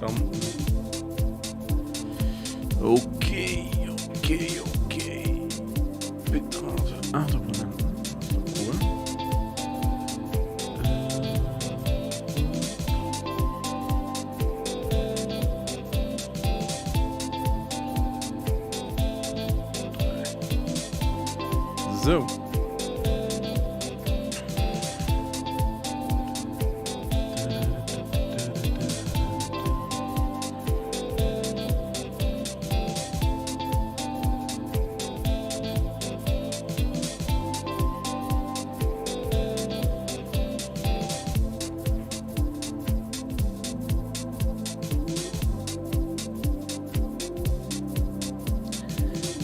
dann. Okay. Bitte. Abonnenten. Cool. So.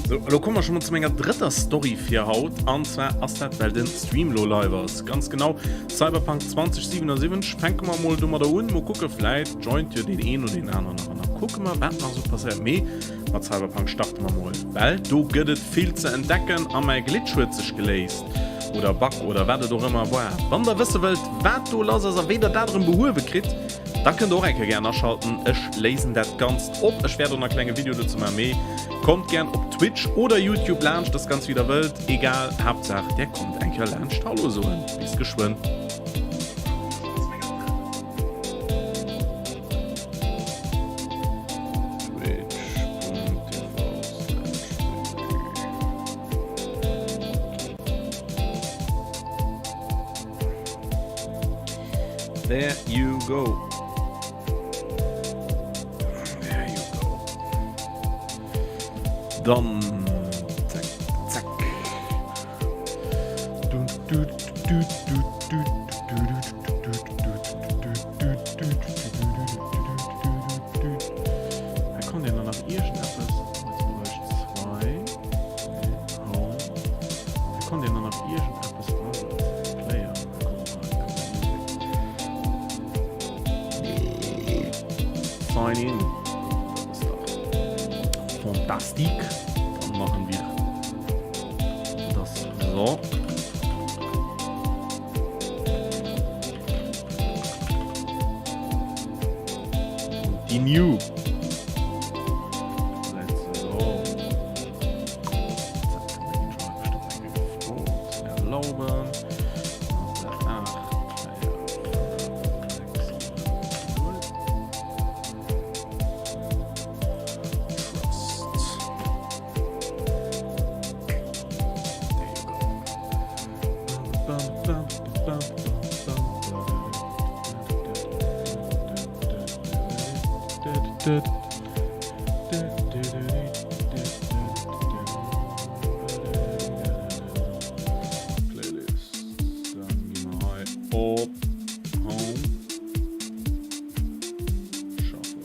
So, hallo, kommen wir schon mal zu meiner dritten Story für heute. Und zwar ist das, weil den Stream live ist. Ganz genau, Cyberpunk 2077. Fangen wir mal da unten, mal gucken, vielleicht joint ihr den einen oder den anderen noch. Dann gucken wir, was noch so passiert. Mehr mit Cyberpunk starten wir mal. Weil du gibt es viel zu entdecken, an mein Glitch wird sich gelesen. Oder Bug oder was du auch immer war. Wenn du wissen wollt, was du lässt, also weder da drin Behufe kriegt, dann könnt ihr auch gerne nachschalten. Ich lese das ganz ab. Ich werde noch ein kleines Video dazu machen. Kommt gern auf Twitch oder YouTube, lernt das ganz wieder wild. Egal, Hauptsache, der kommt eigentlich lernt. Hallo so, bis geschwind. There you go. Dann zack. Ich kann den noch nach irgendetwas. Jetzt brauche ich 2. Ich kann den noch nach irgendetwas Player. Sign in. Fantastik. Dann machen wir das so. Und die New. Let's go. Erlauben. Playlist. Dann gehen wir mal auf Home. Shuffle.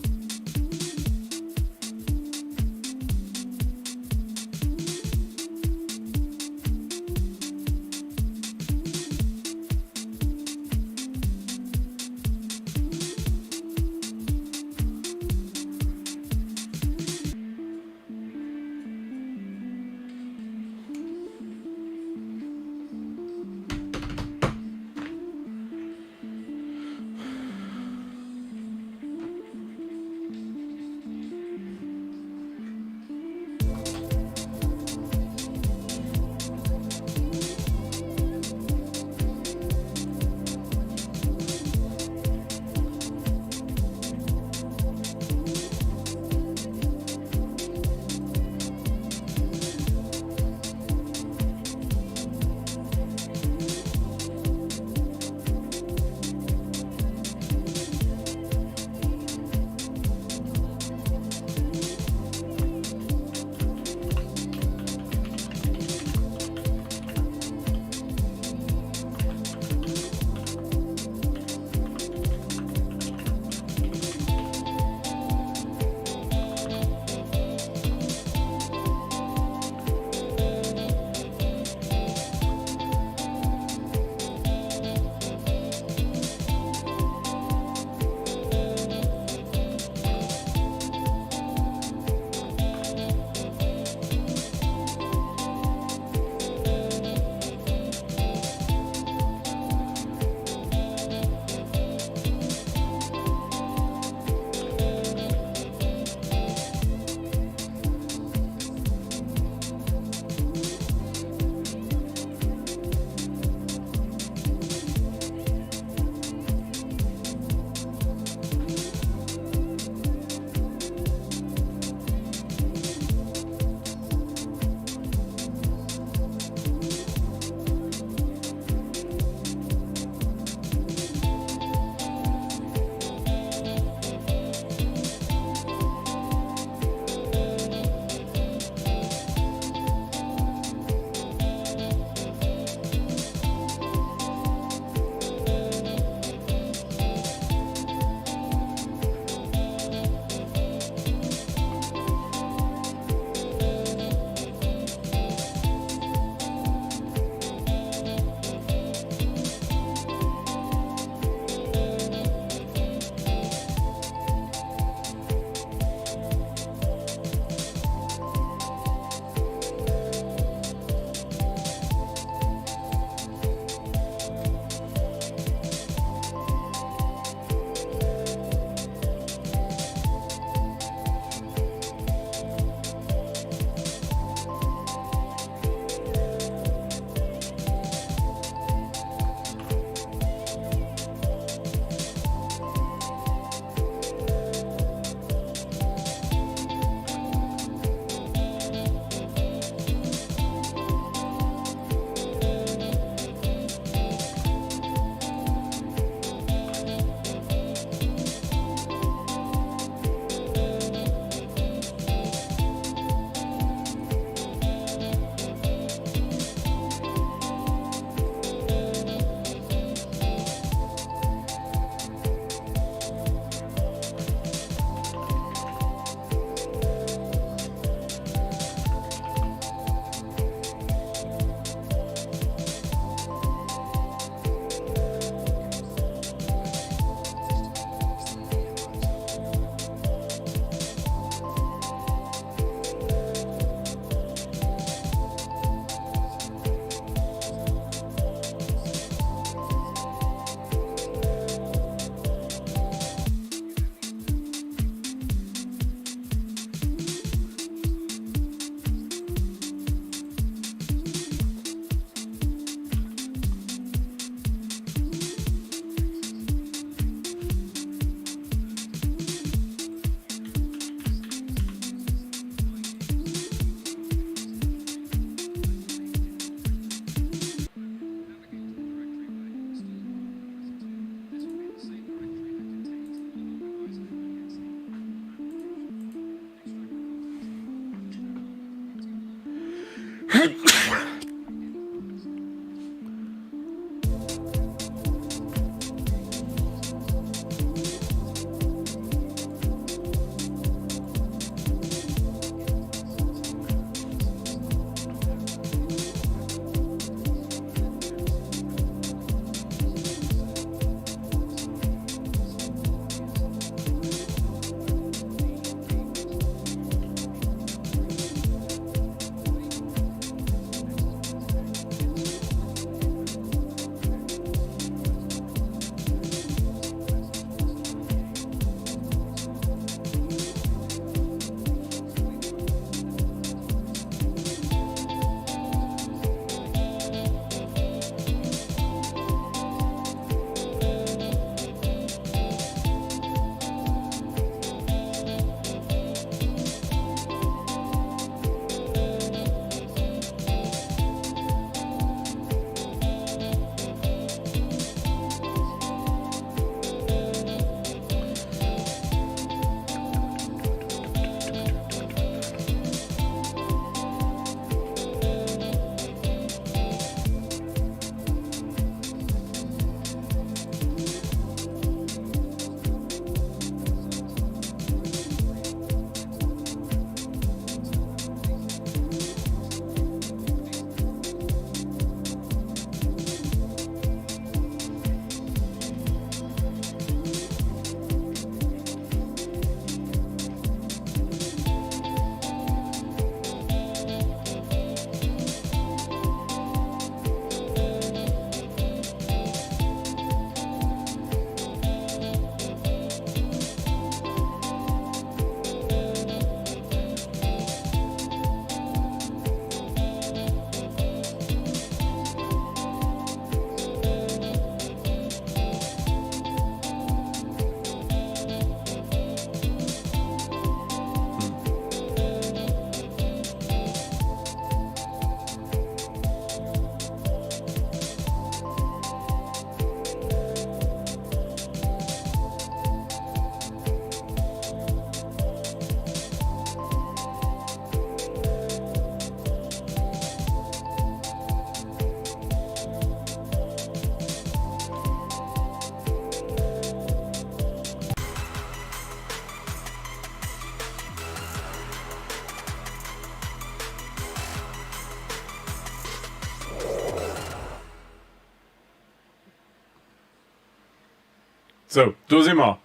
So, du sind wir.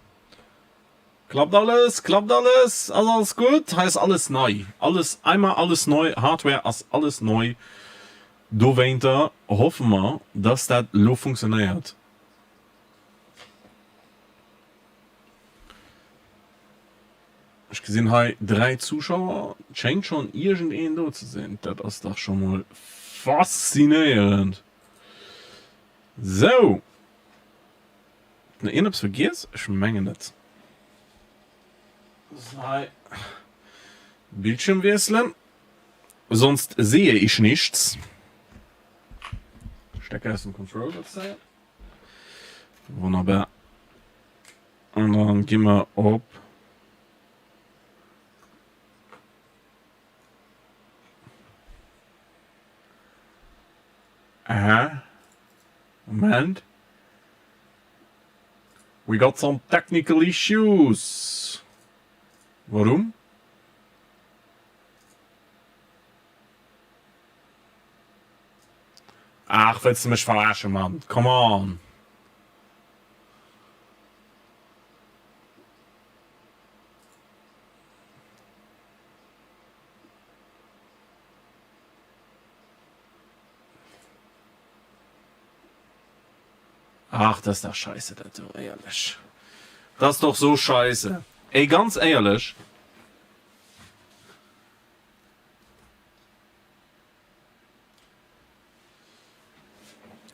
Klappt alles, alles gut, heißt alles neu. Alles neu, Hardware ist alles neu. Du weiter hoffen wir, dass das lo funktioniert. Ich gesehen habe 3 Zuschauer, scheint schon irgendein da zu sehen. Das ist doch schon mal faszinierend. So. Ich vergiss, ich meine nicht. Bildschirm wechseln. Sonst sehe ich nichts. Stecker ist ein Controller. Wunderbar. Und dann gehen wir auf. Aha. Moment. We got some technical issues. Warum? Ach, willst du mich verarschen, Mann? Come on. Ach, das ist doch scheiße, das du, ehrlich. Das ist doch so scheiße. Ey, ganz ehrlich.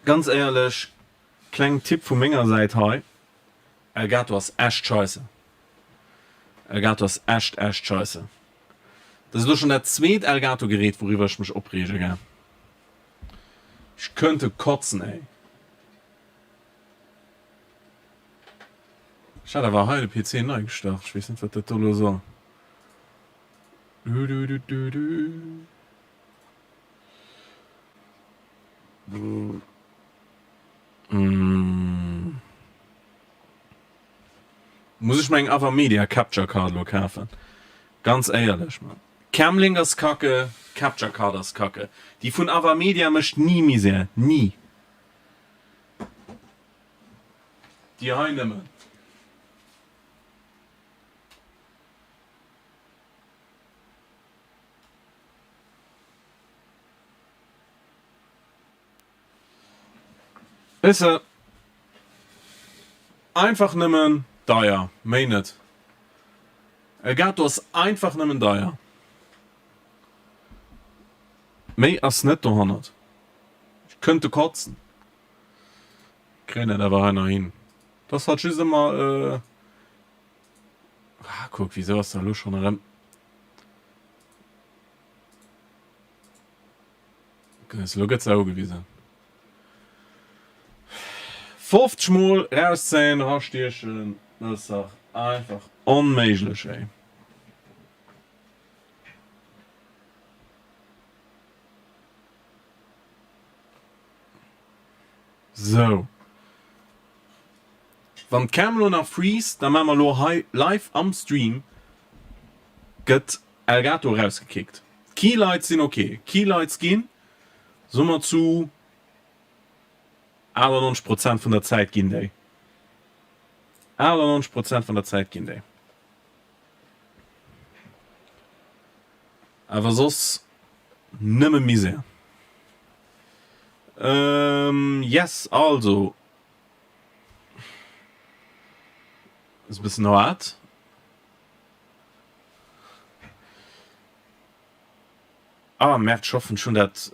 Ganz ehrlich, kleinen Tipp von meiner Seite hier. Elgato ist echt scheiße. Elgato ist echt scheiße. Das ist doch schon das zweite Elgato-Gerät, worüber ich mich aufrege, gell? Ich könnte kotzen, ey. Ich hatte aber heute PC neu gestartet. Ich weiß nicht, was das da so. Muss ich meinen Avamedia Capture Card kaufen? Ganz ehrlich, man. Camlink ist kacke, Capture Card ist kacke. Die von Avamedia möchte nie mehr sehen. Nie. Die heimnehmen. Ist einfach nehmen daher, meinet. Elgato ist einfach nehmen daher. Mei as net 100. Ich könnte kotzen. Kräne, da war einer hin. Das hat schon immer, guck, wieso ist da los schon rein? Das ist jetzt auch gewesen. 50 Mal rausziehen, rausstierchen, das ist doch einfach unmöglich, ey. So. Wenn Camlo nach Freeze, dann machen wir live am Stream, geht Elgato rausgekickt. Keylights sind okay. Keylights gehen, so mal zu 91% von der Zeit gehen die. 91% von der Zeit gehen die. Aber sonst nimmer mir sehr. Yes, also. Ist ein bisschen hart. Aber merkt schon das,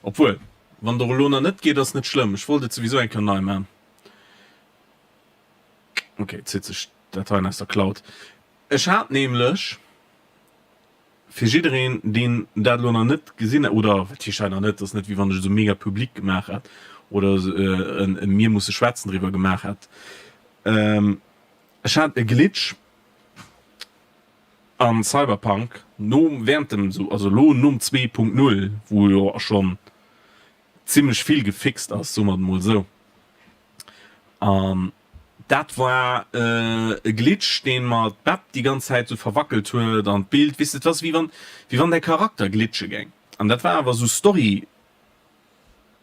obwohl, wenn der Lohner nicht geht, das nicht schlimm. Ich wollte sowieso einen Kanal machen. Okay, jetzt sitze ich Dateien aus der Cloud. Ich habe nämlich für jeden, den der Lohner nicht gesehen hat, oder wahrscheinlich nicht, das ist nicht wie wenn ich so mega publik gemacht hat, oder mir muss schwätzen drüber gemacht hat. Ich hatte einen Glitch an Cyberpunk, nur während dem, also Lohn 2.0, wo ja schon ziemlich viel gefixt ist, so mal so. Das war ein Glitch, den man die ganze Zeit so verwackelt hat, und Bild, wisst ihr was, wie wenn der Charakter glitschen ging. Und das war aber so storymäßig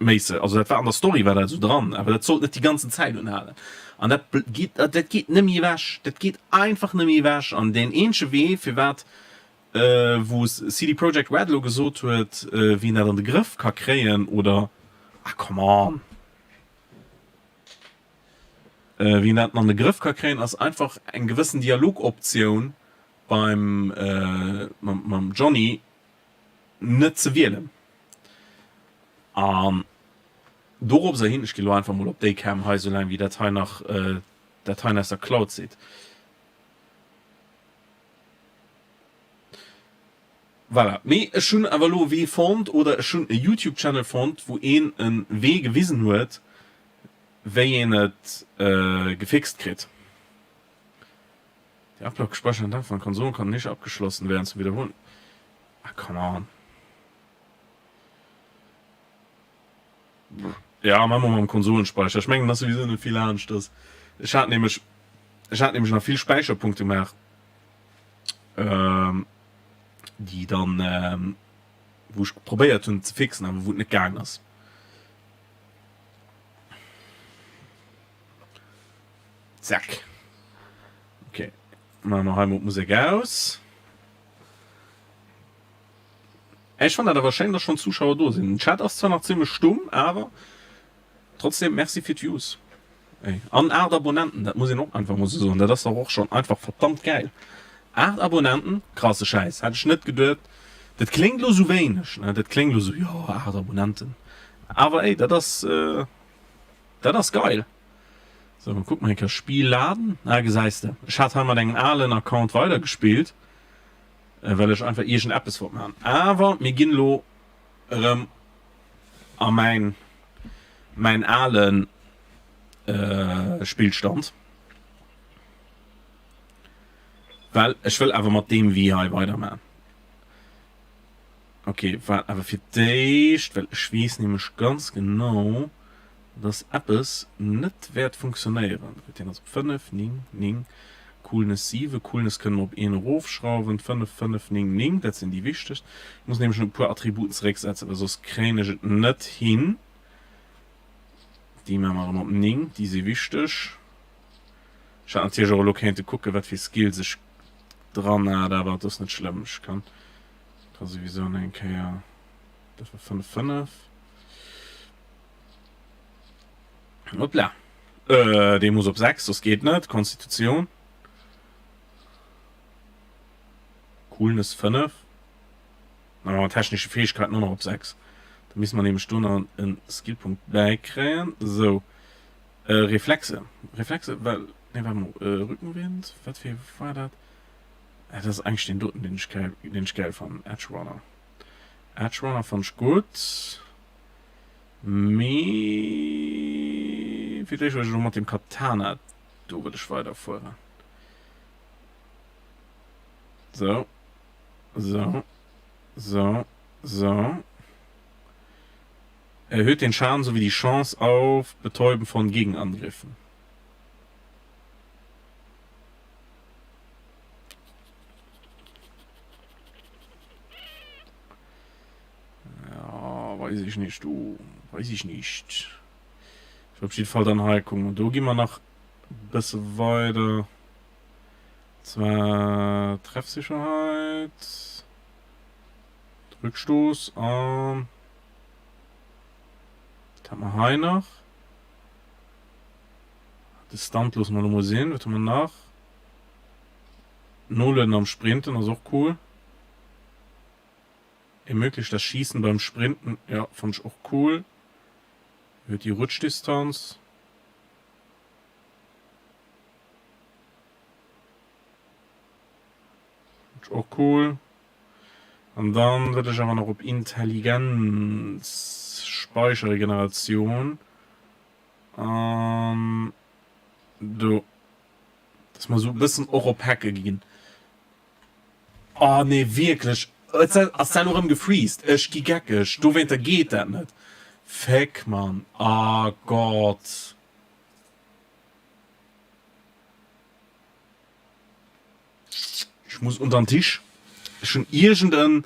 Mäßig. Also das war an der Story war da so dran, aber das sollte nicht die ganze Zeit unhalten. Und das geht nicht mehr weg. Das geht einfach nicht mehr weg. Und den ähnlichen Weg, für was, wo es CD Projekt Red Logo gesagt wird, wie er dann den Griff kann kriegen oder, come on. Wie er dann den Griff kann kriegen, als einfach eine gewisse Dialogoption beim Johnny nicht zu wählen. Darauf sei hin, ich gehe einfach mal auf die Cam, so lange wie Datei nach der Cloud sieht. Voilà. Me schon aber lo wie fand oder schon ein YouTube-Channel fand, wo einen Weg gewiesen wird, wie ihn nicht gefixt kriegt. Die Ablaufspeicherung von Konsolen kann nicht abgeschlossen werden zum Wiederholen. Come on. Ja, machen wir mal einen Konsolenspeicher. Ich meine, das ist sowieso nicht viel anders. Ich hatte nämlich noch viel Speicherpunkte mehr, die dann, wo ich probiert habe zu fixen, aber wo nicht gegangen ist. Zack. Okay. Machen wir einmal Musik aus. Ich fand, da wahrscheinlich schon Zuschauer da sind. Der Chat ist zwar noch ziemlich stumm, aber trotzdem merci für die Views. An 8 Abonnenten, das muss ich noch einfach sagen. Das ist doch auch schon einfach verdammt geil. 8 Abonnenten, krasse Scheiß. Hätte ich nicht gedacht. Das klingt nur so wenig. Ne? Das klingt nur so, ja, 8 Abonnenten. Aber das ist geil. So, mal gucken, ich kann Spiel laden. Gesagt, ich hatte einmal den Allen-Account weitergespielt. Weil ich einfach irgendeine App machen. Aber mir ging lo an mein Allen Spielstand. Weil ich will einfach mit dem VI weitermachen. Okay, aber für dich, weil ich weiß nämlich ganz genau, dass Apps nicht wird funktionieren. Wir haben also 5, 9, Coolness 7, Coolness können wir auf einen raufschrauben, 5, 5, 9, das sind die wichtigsten. Ich muss nämlich schon ein paar Attribute zurücksetzen, aber sonst kriege ich es nicht hin. Die machen wir auf 9, die sind wichtig. Ich habe natürlich auch noch gucken, was für Skills ich dran habe, aber das ist nicht schlimm. Ich kann sowieso denken, ja, das war 5, 5. Hoppla. Die muss auf 6, das geht nicht. Konstitution. Coolness 5. Aber technische Fähigkeit nur noch auf 6. Da müssen wir nämlich noch einen Skillpunkt beikriegen. So. Reflexe. Reflexe, weil. Ne, warte mal. Rückenwind. Was für war das? Das ist eigentlich den dritten, den ich geil fand. Edge Runner. Edge Runner fand ich gut. Vielleicht will ich noch mit dem Katana. Du würde ich weiterfahren. So. Erhöht den Schaden sowie die Chance auf Betäuben von Gegenangriffen. Ja, weiß ich nicht, du. Weiß ich nicht. Ich habe auf jeden Fall dann Heilung. Und da gehen wir noch ein bisschen weiter. Zwar Treffsicherheit. Rückstoß. Das haben wir hier noch. Distanzlos mal sehen. Wird man nach. Nullen am Sprinten, das ist auch cool. Ermöglicht das Schießen beim Sprinten. Ja, fand ich auch cool. Wird die Rutschdistanz. Fand ich auch cool. Und dann würde ich aber noch auf Intelligenz, Speicherregeneration. Du. Dass man so ein bisschen auch auf Hacke gehen. Oh ne, wirklich. Als sei noch im gefriest. Ich geh geckisch. Du wenn da geht das nicht. Feck, Mann. Ah Gott. Ich muss unter den Tisch. Schon irgendein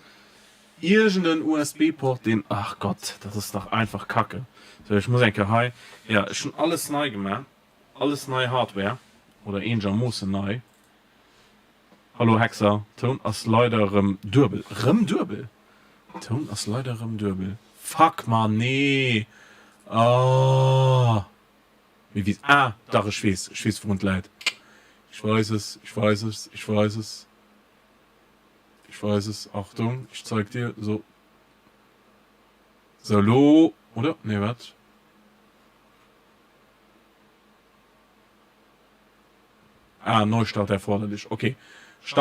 irgendeinen USB-Port, den, ach Gott, das ist doch einfach Kacke. So, ich muss denken, hi, ja, schon alles neu gemacht, alles neue Hardware, oder Angel muss neu. Hallo Hexer, Ton ist leider Dürbel. Dürbel? Ton ist leider Dürbel. Fuck man, nee. Ah. Wie, da ist ich weiß, von leid. Ich weiß es. Achtung, ich zeig dir, so. Solo, oder? Nee, was? Neustart erforderlich. Okay.